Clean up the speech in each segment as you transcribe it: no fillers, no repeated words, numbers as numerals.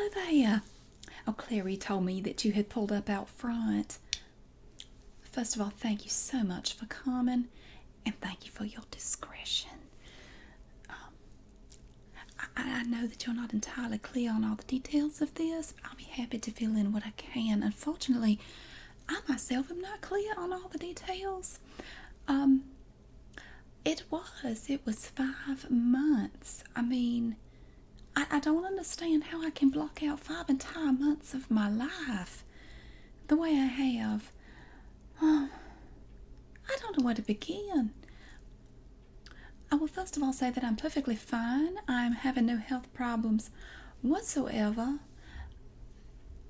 hello there. Oh, Clary told me that you had pulled up out front. First of all, thank you so much for coming, and thank you for your discretion. I know that you're not entirely clear on all the details of this, but I'll be happy to fill in what I can. Unfortunately, I myself am not clear on all the details. It was 5 months. I mean, I don't understand how I can block out 5 entire months of my life the way I have. Oh, I don't know where to begin. I will first of all say that I'm perfectly fine. I'm having no health problems whatsoever.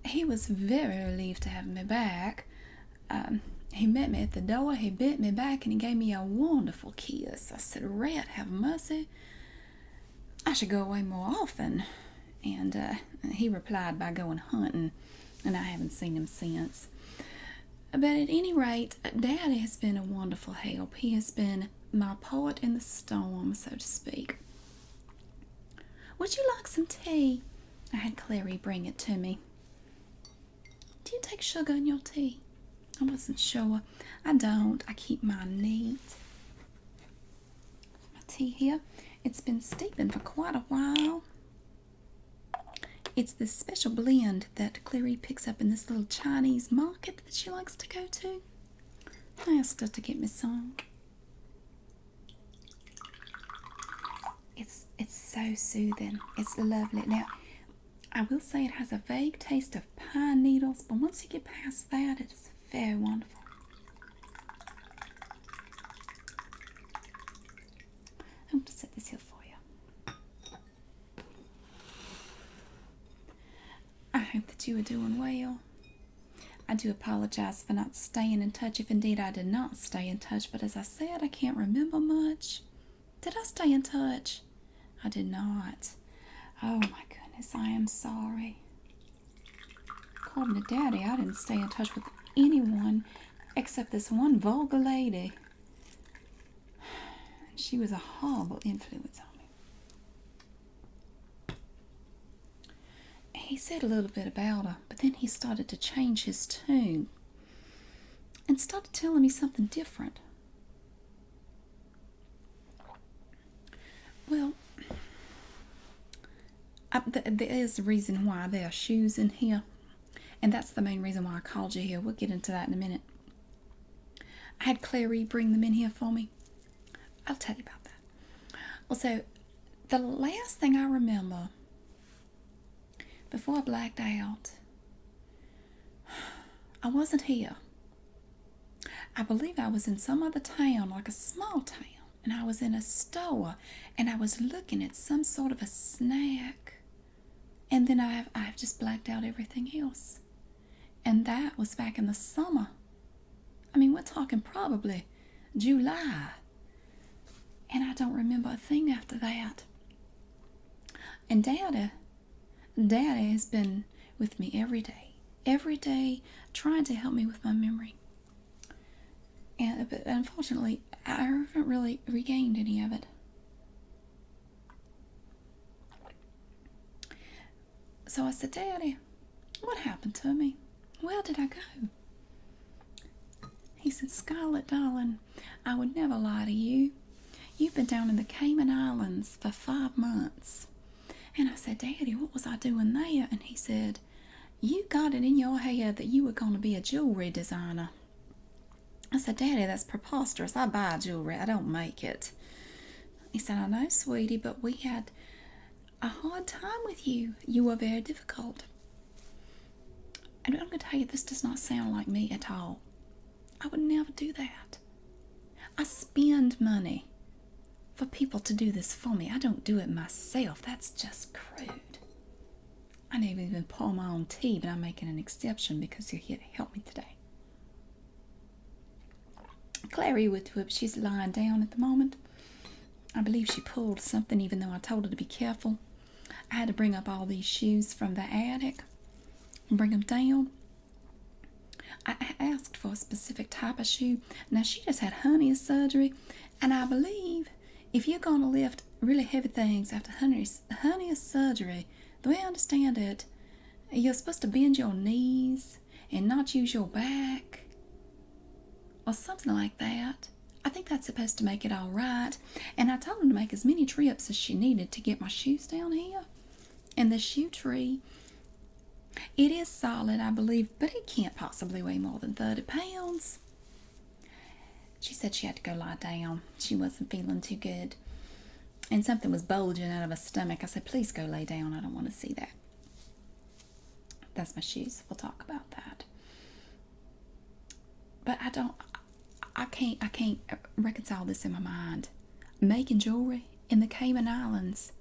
He was very relieved to have me back. He met me at the door, he bit me back, and he gave me a wonderful kiss. I said, "Rat, have mercy. I should go away more often." And he replied by going hunting, and I haven't seen him since. But at any rate, Daddy has been a wonderful help. He has been my poet in the storm, so to speak. Would you like some tea? I had Clary bring it to me. Do you take sugar in your tea? I wasn't sure. I don't. I keep mine neat. My tea here. It's been steeping for quite a while. It's this special blend that Clary picks up in this little Chinese market that she likes to go to. I asked her to get me some. It's so soothing. It's lovely. Now, I will say it has a vague taste of pine needles, but once you get past that, it is very wonderful. I'm going to set this here for you. I hope that you are doing well. I do apologize for not staying in touch, if indeed I did not stay in touch, but as I said, I can't remember much. Did I stay in touch? I did not. Oh my goodness, I am sorry. According to Daddy, I didn't stay in touch with anyone except this one vulgar lady. She was a horrible influence on me. He said a little bit about her, but then he started to change his tune and started telling me something different. Well, there is a reason why there are shoes in here, and that's the main reason why I called you here. We'll get into that in a minute. I had Clary bring them in here for me. I'll tell you about that. Well, so the last thing I remember before I blacked out, I wasn't here. I believe I was in some other town, like a small town, and I was in a store, and I was looking at some sort of a snack, and then I've just blacked out everything else. And that was back in the summer. I mean, we're talking probably July. And I don't remember a thing after that. And Daddy has been with me every day, trying to help me with my memory. But unfortunately, I haven't really regained any of it. So I said, "Daddy, what happened to me? Where did I go?" He said, "Scarlett, darling, I would never lie to you. You've been down in the Cayman Islands for 5 months. And I said, "Daddy, what was I doing there?" And he said, "You got it in your head that you were going to be a jewelry designer." I said, "Daddy, that's preposterous. I buy jewelry. I don't make it." He said, "I know, sweetie, but we had a hard time with you. You were very difficult." And I'm going to tell you, this does not sound like me at all. I would never do that. I spend money for people to do this for me. I don't do it myself. That's just crude. I never even pour my own tea, but I'm making an exception because you're here to help me today. Clary she's lying down at the moment. I believe she pulled something, even though I told her to be careful. I had to bring up all these shoes from the attic and bring them down. I asked for a specific type of shoe. Now, she just had hernia surgery, and I believe if you're going to lift really heavy things after hernia surgery, the way I understand it, You're supposed to bend your knees and not use your back, or something like that. I think that's supposed to make it all right. And I told him to make as many trips as she needed to get my shoes down here. And the shoe tree, it is solid, I believe, but it can't possibly weigh more than 30 pounds. She said she had to go lie down. She wasn't feeling too good. And something was bulging out of her stomach. I said, please go lay down. I don't want to see that. That's my shoes. We'll talk about that. But I can't reconcile this in my mind. Making jewelry in the Cayman Islands.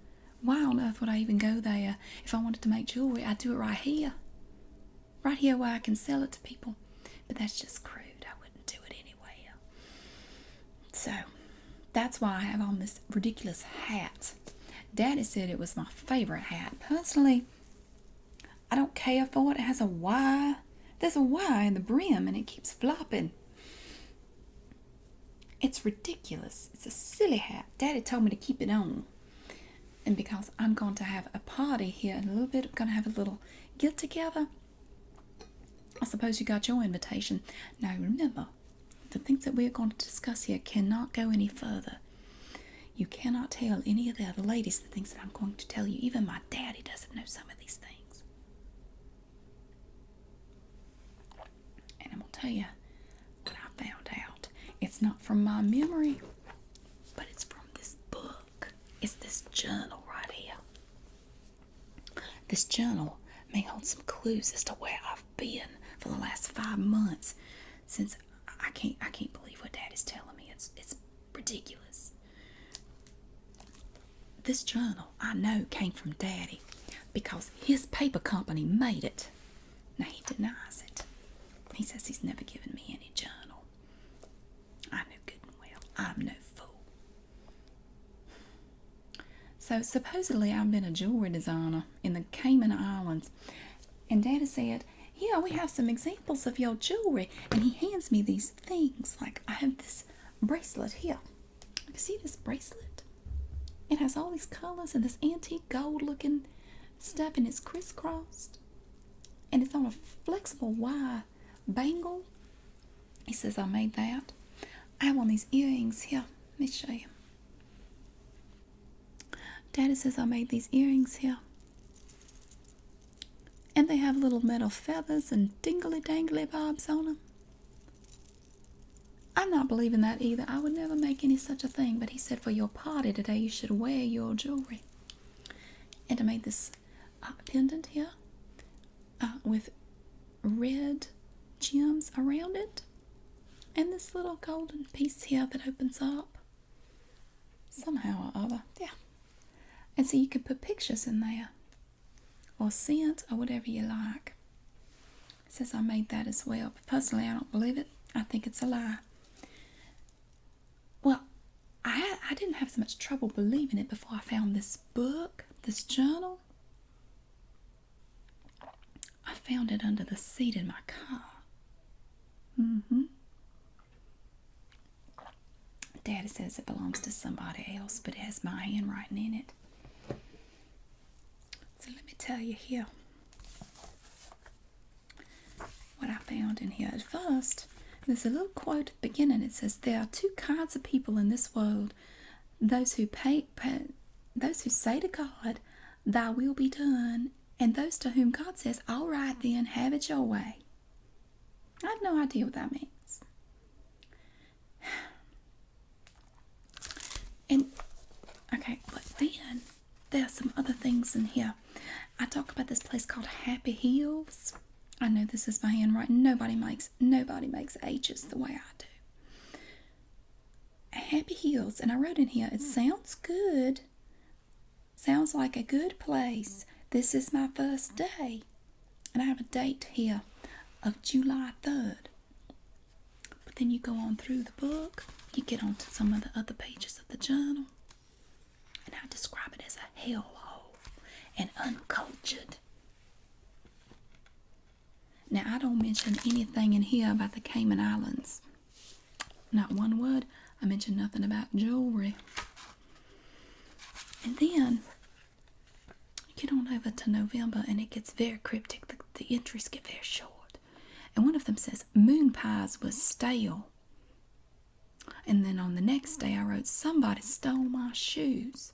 Why on earth would I even go there? If I wanted to make jewelry, I'd do it right here. Right here where I can sell it to people. But that's just crude. I wouldn't do it anywhere. So, that's why I have on this ridiculous hat. Daddy said it was my favorite hat. Personally, I don't care for it. It has a Y. There's a Y in the brim and it keeps flopping. It's ridiculous. It's a silly hat. Daddy told me to keep it on. And because I'm going to have a party here in a little bit, I'm going to have a little get together. I suppose you got your invitation. Now remember, the things that we're going to discuss here cannot go any further. You cannot tell any of the other ladies the things that I'm going to tell you. Even my daddy doesn't know some of these things. And I'm going to tell you what I found out. It's not from my memory, but it's from this book. It's this journal right here. This journal may hold some clues as to where I've been for the last 5 months, since I can't believe what Daddy's telling me. It's ridiculous. This journal, I know, came from Daddy because his paper company made it. Now, he denies it. He says he's never given me any journal. I know good and well. I'm no fool. So, supposedly, I've been a jewelry designer in the Cayman Islands. And Daddy said, yeah, we have some examples of your jewelry. And he hands me these things. Like, I have this bracelet here. You see this bracelet? It has all these colors and this antique gold looking stuff, and it's crisscrossed. And it's on a flexible Y bangle. He says I made that. I have one of these earrings here. Let me show you. Daddy says I made these earrings here. And they have little metal feathers and dingly-dangly bobs on them. I'm not believing that either. I would never make any such a thing. But he said for your party today, you should wear your jewelry. And I made this pendant here with red gems around it. And this little golden piece here that opens up. Somehow or other. Yeah. And so you can put pictures in there. Or scent, or whatever you like. It says I made that as well. But personally, I don't believe it. I think it's a lie. Well, I didn't have so much trouble believing it before I found this book, this journal. I found it under the seat in my car. Daddy says it belongs to somebody else, but it has my handwriting in it. So let me tell you here what I found in here. At first, there's a little quote at the beginning. It says, there are 2 kinds of people in this world. Those who those who say to God, thy will be done, and those to whom God says, all right then, have it your way. I have no idea what that means. And, okay, but then there are some other things in here. I talk about this place called Happy Hills. I know this is my handwriting. Nobody makes H's the way I do. Happy Hills. And I wrote in here, it sounds good. Sounds like a good place. This is my first day. And I have a date here of July 3rd. But then you go on through the book. You get onto some of the other pages of the journal. And I describe it as a hellhole and uncultured. Now, I don't mention anything in here about the Cayman Islands. Not one word. I mention nothing about jewelry. And then, get on over to November, and it gets very cryptic. the entries get very short. And one of them says, moon pies was stale. And then on the next day I wrote, somebody stole my shoes.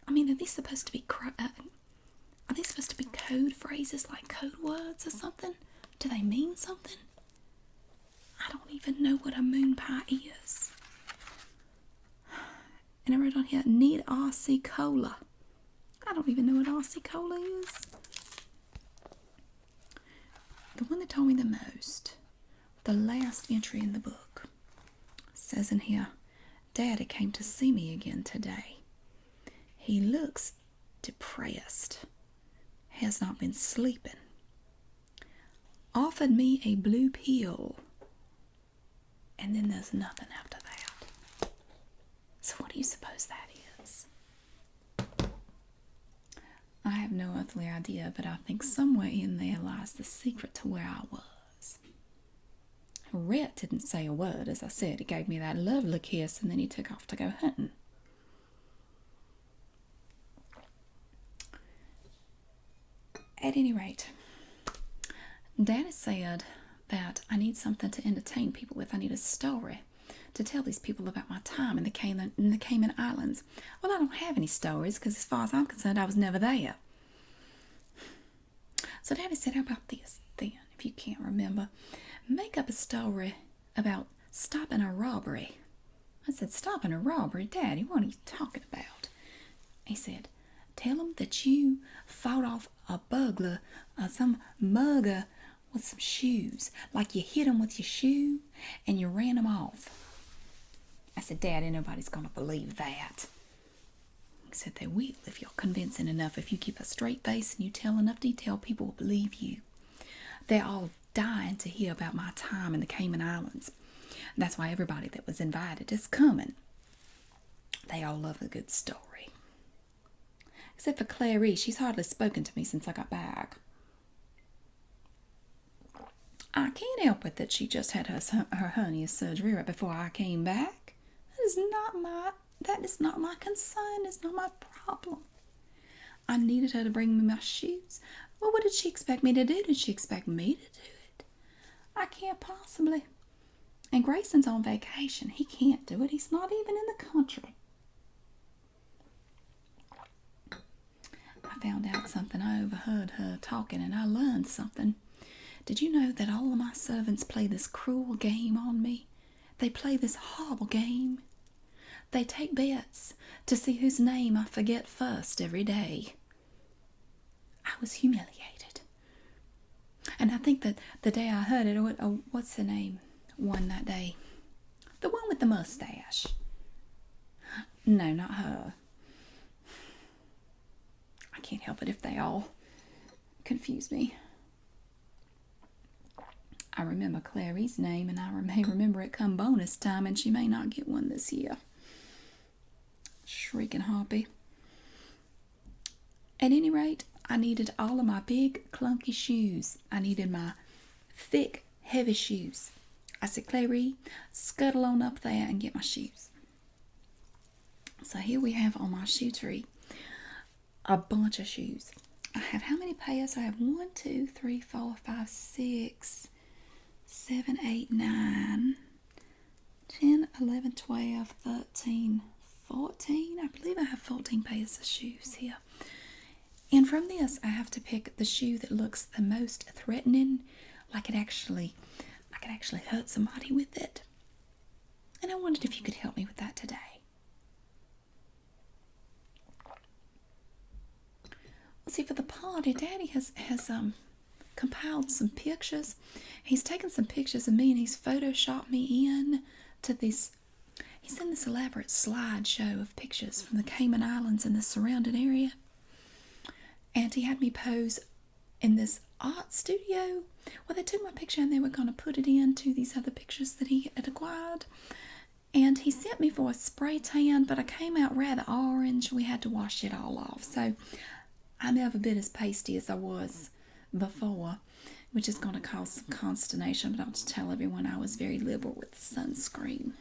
I mean, are these supposed to be code phrases, like code words or something? Do they mean something? I don't even know what a moon pie is. And I wrote on here, need RC Cola. I don't even know what RC Cola is. The one that told me the most, the last entry in the book, says in here, Daddy came to see me again today. He looks depressed. Has not been sleeping. Offered me a blue pill. And then there's nothing after that. So what do you suppose that is? I have no earthly idea, but I think somewhere in there lies the secret to where I was. Rhett didn't say a word. As I said, he gave me that lovely kiss and then he took off to go hunting. At any rate, Daddy said that I need something to entertain people with. I need a story to tell these people about my time in the Cayman Islands. Well, I don't have any stories because as far as I'm concerned, I was never there. So Daddy said, how about this then, if you can't remember? Make up a story about stopping a robbery. I said, stopping a robbery? Daddy, what are you talking about? He said, tell them that you fought off a burglar or some mugger with some shoes. Like you hit him with your shoe and you ran him off. I said, Daddy, nobody's going to believe that. He said, they will if you're convincing enough. If you keep a straight face and you tell enough detail, people will believe you. They're all dying to hear about my time in the Cayman Islands. That's why everybody that was invited is coming. They all love a good story. Except for Clary, she's hardly spoken to me since I got back. I can't help it that she just had her hernia surgery right before I came back. That is not my concern. It's not my problem. I needed her to bring me my shoes. Well, what did she expect me to do? Did she expect me to do it? I can't possibly. And Grayson's on vacation. He can't do it. He's not even in the country. I found out something. I overheard her talking and I learned something. Did you know that all of my servants play this cruel game on me? They play this horrible game. They take bets to see whose name I forget first every day. I was humiliated. And I think that the day I heard it, what's her name, won that day? The one with the mustache. No, not her. I can't help it if they all confuse me. I remember Clary's name, and I may remember it come bonus time, and she may not get one this year. Shrieking Hoppy. At any rate, I needed all of my big, clunky shoes. I needed my thick, heavy shoes. I said, Clary, scuttle on up there and get my shoes. So here we have on my shoe tree a bunch of shoes. I have how many pairs? I have 1, 2, 3, 4, 5, 6, 7, 8, 9, 10, 11, 12, 13, 14. I believe I have 14 pairs of shoes here. And from this, I have to pick the shoe that looks the most threatening, like I could actually hurt somebody with it. And I wondered if you could help me with that today. Well, see, for the party, Daddy has compiled some pictures. He's taken some pictures of me and he's photoshopped me in to this. He's in this elaborate slideshow of pictures from the Cayman Islands and the surrounding area. And he had me pose in this art studio. Well, they took my picture and they were going to put it into these other pictures that he had acquired. And he sent me for a spray tan, but I came out rather orange. We had to wash it all off. So I'm every bit as pasty as I was before, which is going to cause some consternation. But I'll just tell everyone I was very liberal with sunscreen.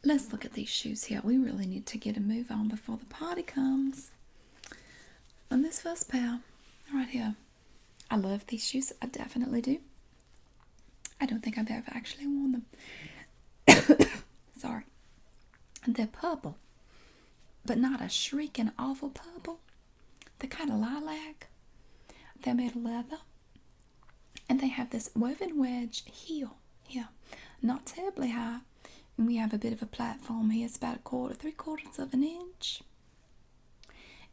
Let's look at these shoes here. We really need to get a move on before the party comes. On this first pair, right here. I love these shoes. I definitely do. I don't think I've ever actually worn them. Sorry. They're purple, but not a shrieking awful purple. They're kind of lilac. They're made of leather. And they have this woven wedge heel here. Not terribly high. And we have a bit of a platform here. It's about a quarter, 3/4 of an inch.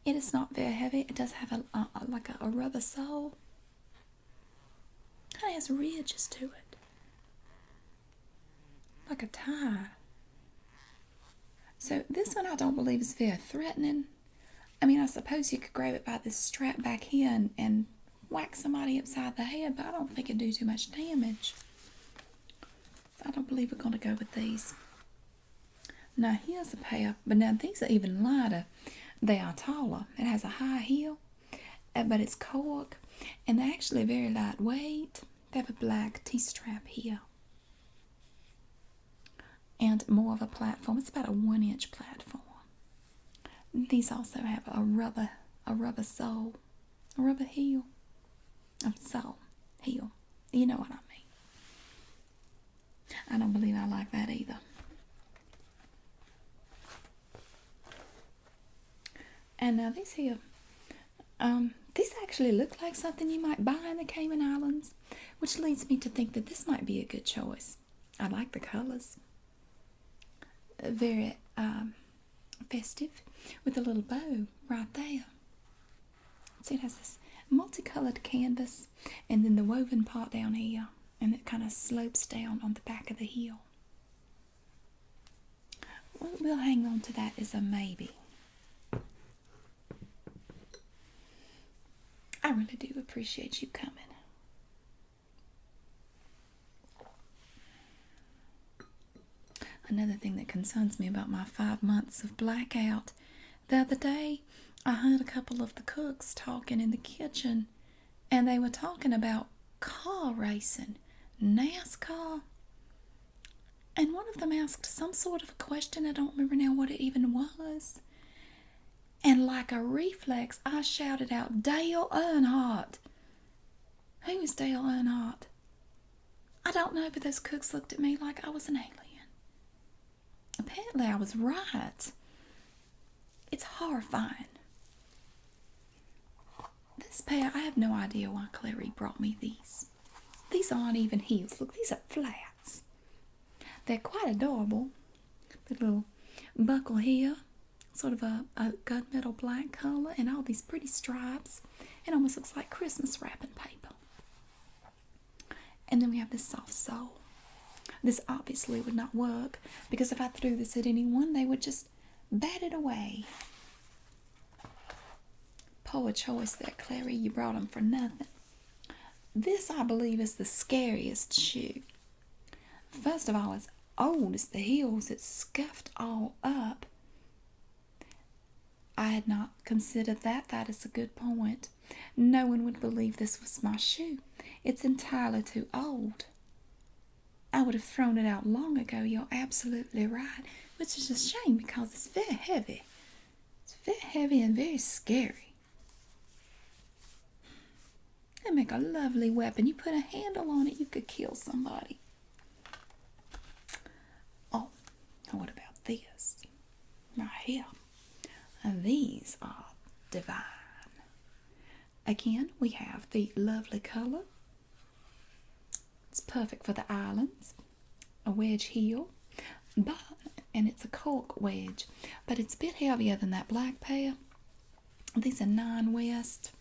It is not very heavy. It does have like a rubber sole. It has ridges to it. Like a tie. So this one I don't believe is very threatening. I mean, I suppose you could grab it by this strap back here and whack somebody upside the head, but I don't think it'd do too much damage. So I don't believe we're going to go with these. Now here's a pair, but now these are even lighter. They are taller. It has a high heel, but it's cork, and they're actually very lightweight. They have a black T-strap here. And more of a platform. It's about a 1-inch platform. These also have a rubber sole, a rubber heel. Sole, heel. You know what I mean. I don't believe I like that either. And now these here, these actually look like something you might buy in the Cayman Islands, which leads me to think that this might be a good choice. I like the colors. Very festive with a little bow right there. See, it has this multicolored canvas and then the woven part down here, and it kind of slopes down on the back of the heel. We'll hang on to that as a maybe. I really do appreciate you coming. Another thing that concerns me about my 5 months of blackout, the other day I heard a couple of the cooks talking in the kitchen, and they were talking about car racing, NASCAR, and one of them asked some sort of a question. I don't remember now what it even was, and like a reflex I shouted out, Dale Earnhardt. Who is Dale Earnhardt? I don't know, but those cooks looked at me like I was an alien. Apparently I was right. It's horrifying. This pair, I have no idea why Clary brought me these. These aren't even heels. Look, these are flats. They're quite adorable. The little buckle here, sort of a gunmetal black color, and all these pretty stripes. It almost looks like Christmas wrapping paper. And then we have this soft sole. This obviously would not work, because if I threw this at anyone, they would just bat it away. Poor choice there, Clary. You brought them for nothing. This, I believe, is the scariest shoe. First of all, it's old as the heels. It's scuffed all up. I had not considered that. That is a good point. No one would believe this was my shoe. It's entirely too old. I would have thrown it out long ago. You're absolutely right. Which is a shame, because it's very heavy. It's very heavy and very scary. They make a lovely weapon. You put a handle on it, you could kill somebody. Oh, what about this? Right here. These are divine. Again, we have the lovely color. It's perfect for the islands. A wedge heel, and it's a cork wedge, but it's a bit heavier than that black pair. These are 9 West.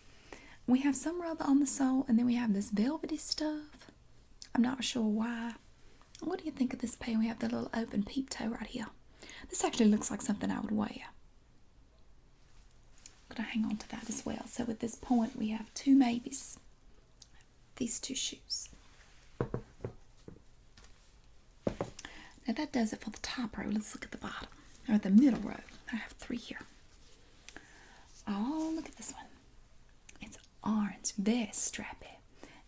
We have some rubber on the sole, and then we have this velvety stuff. I'm not sure why. What do you think of this pair? We have the little open peep toe right here. This actually looks like something I would wear. I'm going to hang on to that as well. So at this point, we have 2 maybes. These 2 shoes. Now that does it for the top row. Let's look at the bottom, or the middle row. I have 3 here. Oh, look at this one. It's orange, very strappy.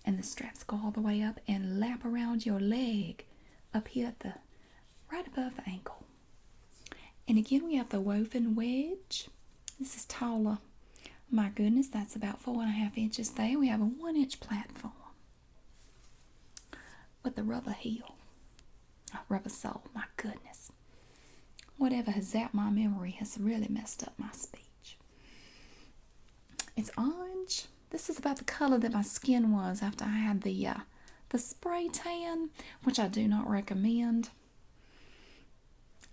And the straps go all the way up and lap around your leg up here at right above the ankle. And again, we have the woven wedge. This is taller My goodness, that's about 4.5 inches there. We have a 1 inch platform with a rubber heel, a rubber sole. My goodness. Whatever has zapped my memory has really messed up my speech. It's orange. This is about the color that my skin was after I had the spray tan, which I do not recommend.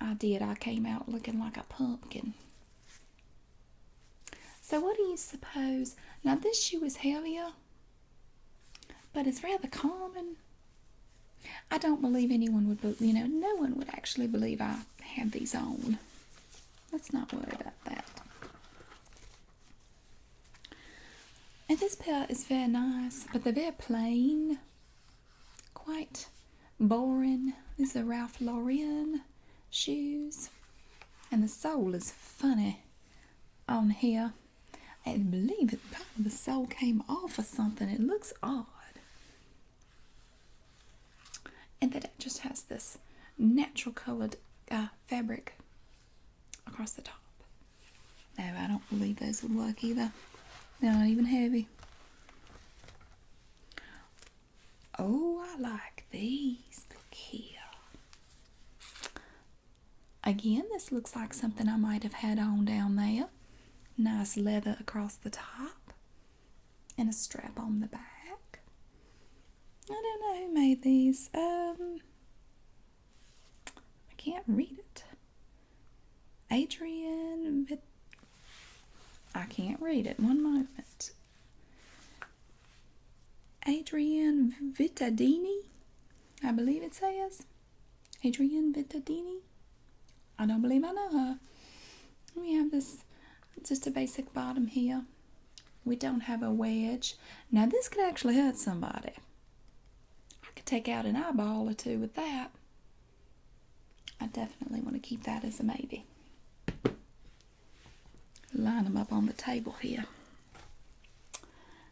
I did. I came out looking like a pumpkin. So what do you suppose? Now this shoe is heavier, but it's rather common. I don't believe anyone would, no one would actually believe I had these on. Let's not worry about that. And this pair is very nice, but they're very plain, quite boring. These are Ralph Lauren shoes, and the sole is funny on here. I believe it, part of the sole came off or something. It looks odd. And then it just has this natural colored fabric across the top. No, I don't believe those would work either. They're not even heavy. Oh, I like these. Look here. Again, this looks like something I might have had on down there. Nice leather across the top and a strap on the back. I don't know who made these. I can't read it. I can't read it. One moment. Adrienne Vittadini, I believe it says. Adrienne Vittadini. I don't believe I know her. We have this, just a basic bottom here. We don't have a wedge. Now this could actually hurt somebody. I could take out an eyeball or two with that. I definitely want to keep that as a maybe. Line them up on the table here.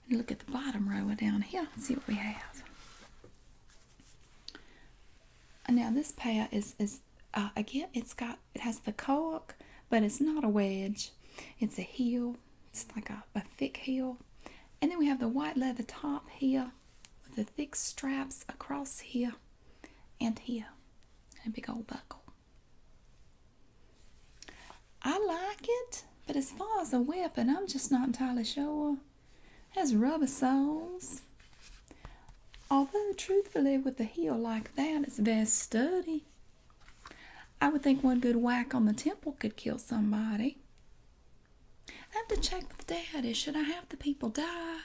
And look at the bottom row down here. Let's see what we have. And now this pair is again, it has the cork, but it's not a wedge. It's a heel. It's like a thick heel. And then we have the white leather top here with the thick straps across here and here. And a big old buckle. I like it, but as far as a weapon, I'm just not entirely sure. It has rubber soles. Although, truthfully, with the heel like that, it's very sturdy. I would think one good whack on the temple could kill somebody. I have to check with Daddy. Should I have the people die,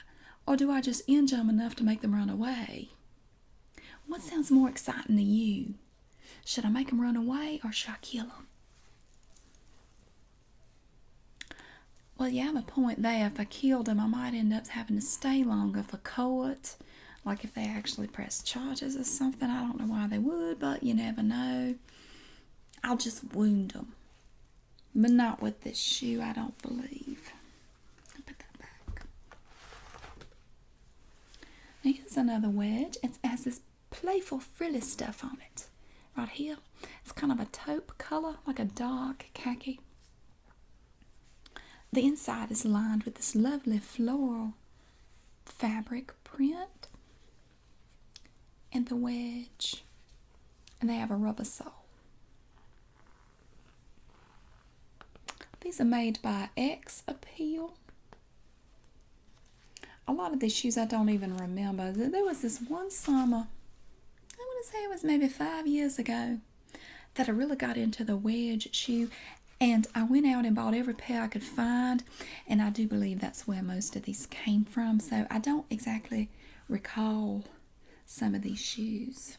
or do I just injure them enough to make them run away? What sounds more exciting to you? Should I make them run away, or should I kill them? Well, you have a point there. If I killed them, I might end up having to stay longer for court. Like if they actually press charges or something. I don't know why they would, but you never know. I'll just wound them. But not with this shoe, I don't believe. I'll put that back. Now here's another wedge. It has this playful frilly stuff on it. Right here. It's kind of a taupe color, like a dark khaki. The inside is lined with this lovely floral fabric print. And the wedge. And they have a rubber sole. These are made by X Appeal. A lot of these shoes I don't even remember. There was this one summer, I want to say it was maybe 5 years ago, that I really got into the wedge shoe. And I went out and bought every pair I could find. And I do believe that's where most of these came from. So I don't exactly recall some of these shoes.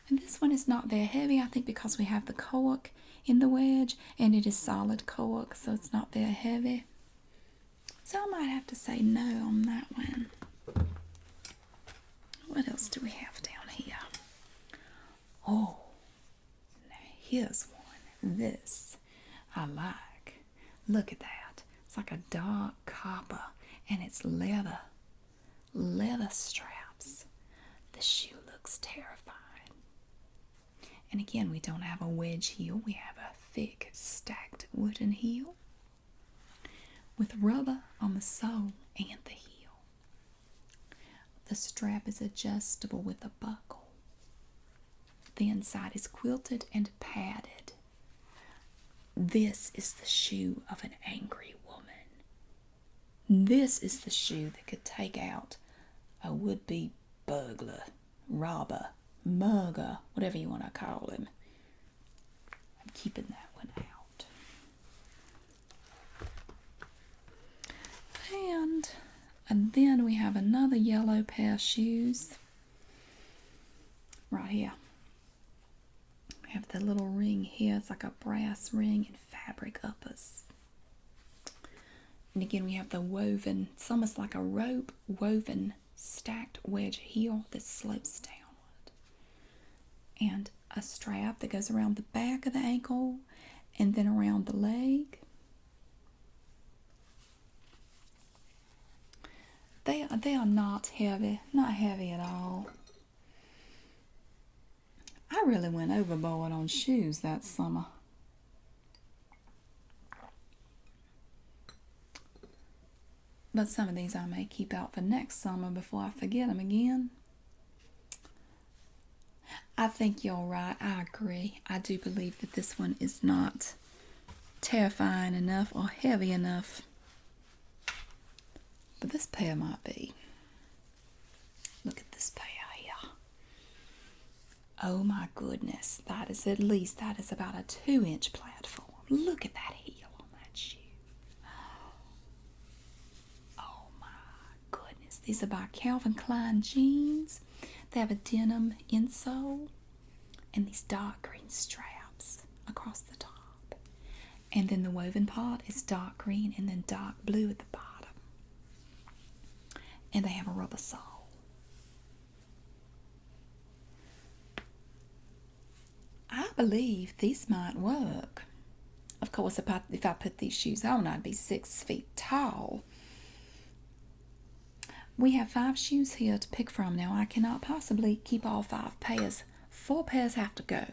And this one is not very heavy, I think, because we have the cork in the wedge, and it is solid cork, so it's not very heavy. So I might have to say no on that one. What else do we have down here? Oh, now here's one. This I like. Look at that. It's like a dark copper, and it's leather straps. The shoe looks terrifying. And again, we don't have a wedge heel. We have a thick, stacked wooden heel. with rubber on the sole and the heel. The strap is adjustable with a buckle. The inside is quilted and padded. This is the shoe of an angry woman. This is the shoe that could take out a would-be burglar, robber, mugger, whatever you want to call him. I'm keeping that one out. And then we have another yellow pair of shoes right here. We have the little ring here. It's like a brass ring and fabric uppers. And again, we have the woven, it's almost like a rope woven stacked wedge heel that slopes downward. And a strap that goes around the back of the ankle and then around the leg. They are not heavy at all. I really went overboard on shoes that summer. But some of these I may keep out for next summer before I forget them again. I think you're right. I agree. I do believe that this one is not terrifying enough or heavy enough. But this pair might be. Look at this pair here. Oh my goodness. That is about a 2-inch platform. Look at that heel on that shoe. Oh my goodness. These are by Calvin Klein jeans. They have a denim insole and these dark green straps across the top. And then the woven part is dark green and then dark blue at the bottom. And they have a rubber sole. I believe these might work. Of course, if I put these shoes on, I'd be 6 feet tall. We have 5 shoes here to pick from now. I cannot possibly keep all 5 pairs. 4 pairs have to go.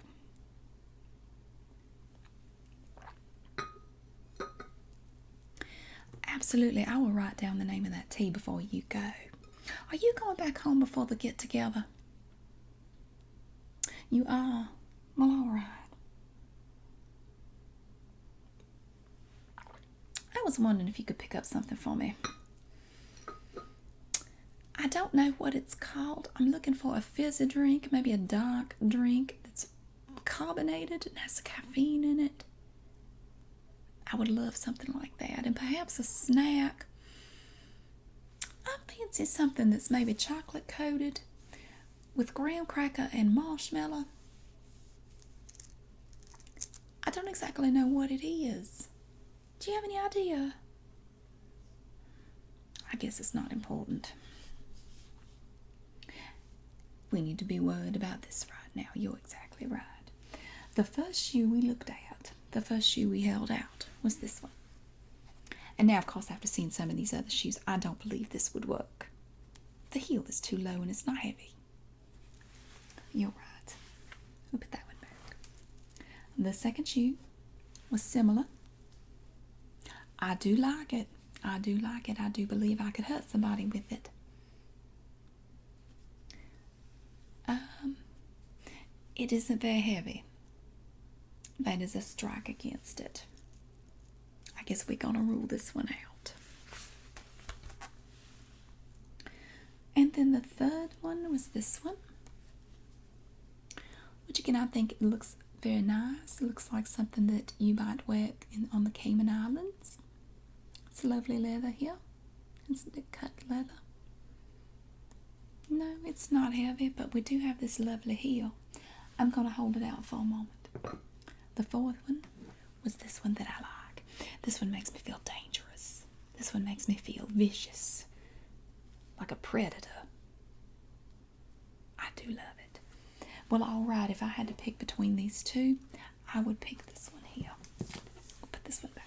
Absolutely, I will write down the name of that tea before you go. Are you going back home before the get-together? You are? Well, all right. I was wondering if you could pick up something for me. I don't know what it's called. I'm looking for a fizzy drink, maybe a dark drink that's carbonated and has caffeine in it. I would love something like that, and perhaps a snack. I fancy something that's maybe chocolate coated with graham cracker and marshmallow. I don't exactly know what it is. Do you have any idea? I guess it's not important. We need to be worried about this right now. You're exactly right. The first shoe we looked at, the first shoe we held out, was this one. And now, of course, after seeing some of these other shoes, I don't believe this would work. The heel is too low and it's not heavy. You're right. We'll put that one back. The second shoe was similar. I do like it. I do like it. I do believe I could hurt somebody with it. It isn't very heavy. That is a strike against it. I guess we're going to rule this one out. And then the third one was this one. Which again, I think it looks very nice. It looks like something that you might wear on the Cayman Islands. It's lovely leather here. It's cut leather. No, it's not heavy, but we do have this lovely heel. I'm going to hold it out for a moment. The fourth one was this one that I like. This one makes me feel dangerous. This one makes me feel vicious. Like a predator. I do love it. Well, alright, if I had to pick between these two, I would pick this one here. I'll put this one back.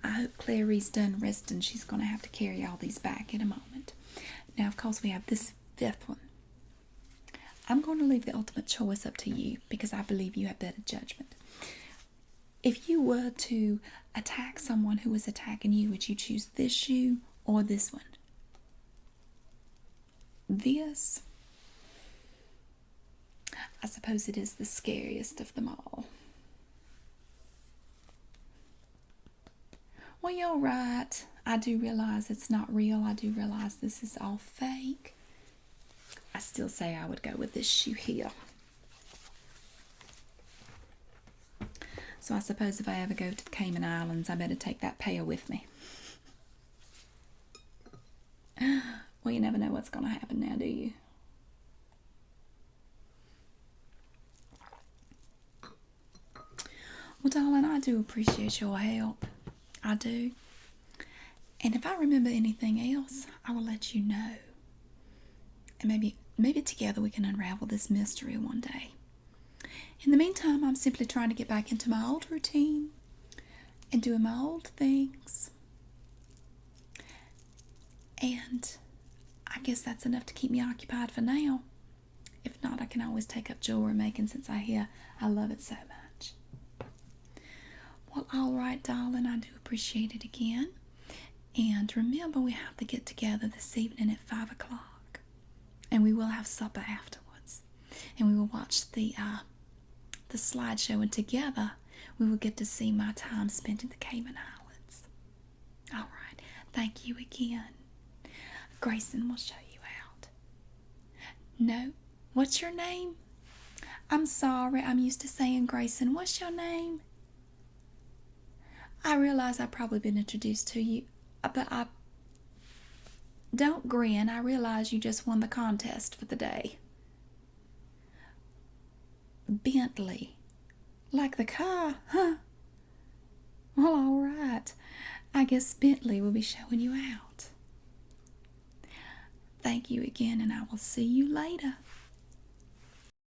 I hope Clary's done resting. She's going to have to carry all these back in a moment. Now, of course, we have this fifth one. I'm going to leave the ultimate choice up to you because I believe you have better judgment. If you were to attack someone who was attacking you, would you choose this shoe or this one? This, I suppose it is the scariest of them all. Well, you're right. I do realize it's not real. I do realize this is all fake. I still say I would go with this shoe here. So I suppose if I ever go to the Cayman Islands, I better take that pair with me. Well, you never know what's going to happen now, do you? Well, darling, I do appreciate your help. I do. And if I remember anything else, I will let you know. And maybe together we can unravel this mystery one day. In the meantime, I'm simply trying to get back into my old routine and doing my old things. And I guess that's enough to keep me occupied for now. If not, I can always take up jewelry making since I love it so much. Well, all right, darling, I do appreciate it again. And remember, we have to get together this evening at 5 o'clock. And we will have supper afterwards. And we will watch the slideshow, and together we will get to see my time spent in the Cayman Islands. All right. Thank you again. Grayson will show you out. No. What's your name? I'm sorry. I'm used to saying Grayson. What's your name? I realize I've probably been introduced to you, but don't grin. I realize you just won the contest for the day. Bentley. Like the car, huh? Well, all right. I guess Bentley will be showing you out. Thank you again, and I will see you later.